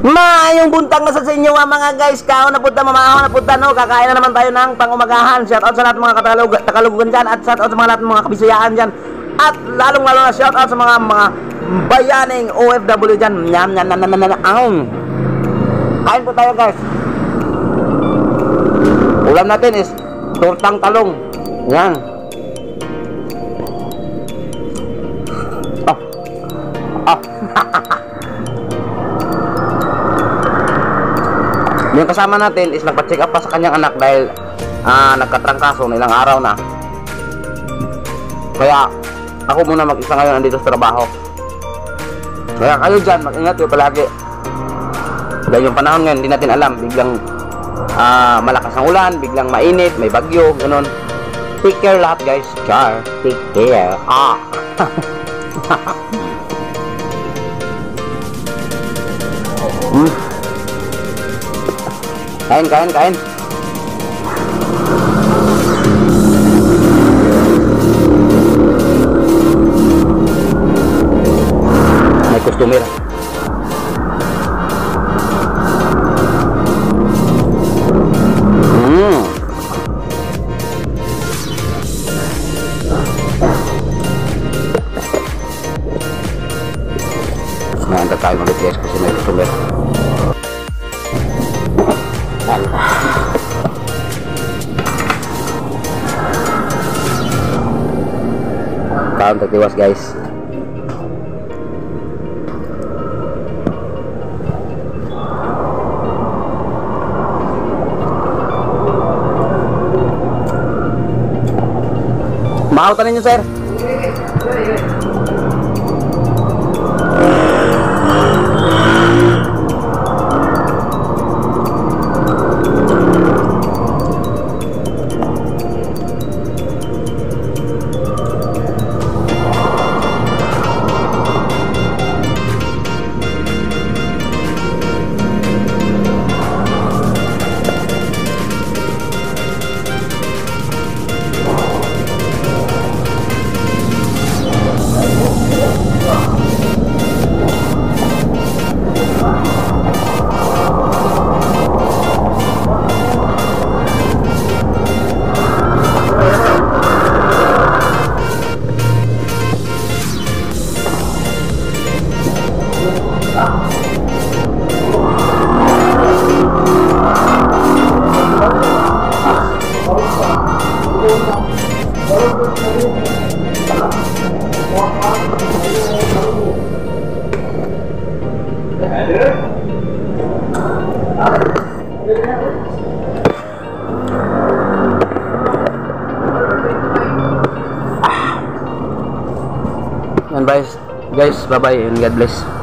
Maayong buntag na sa inyo mga guys. Kao na punta, mamahon na punta no. Kakain na naman tayo ng pangumagahan. Shout out sa lahat ng mga Tagalogan dyan. At shout out sa mga lahat ng mga Kabisayaan dyan. At lalong lalo na shout out sa mga bayaning OFW dyan. Kain po tayo guys. Ulam natin is tortang talong. Yan. Yung kasama natin is nagpa-check up pa sa kanyang anak dahil nagkatrangkaso na ilang araw na. Kaya ako muna mag-isa ngayon andito sa trabaho. Kaya kayo dyan, mag-ingat kayo palagi. Dahil yung panahon ngayon, hindi natin alam. Biglang malakas ang ulan, biglang mainit, may bagyo, ganun. Take care lahat guys. Char, take care. Kain. May customer. Nanda tayo mag-test kasi may customer. Kaon tertiwas guys. Mahal ninyo sir. And guys, bye bye and God bless.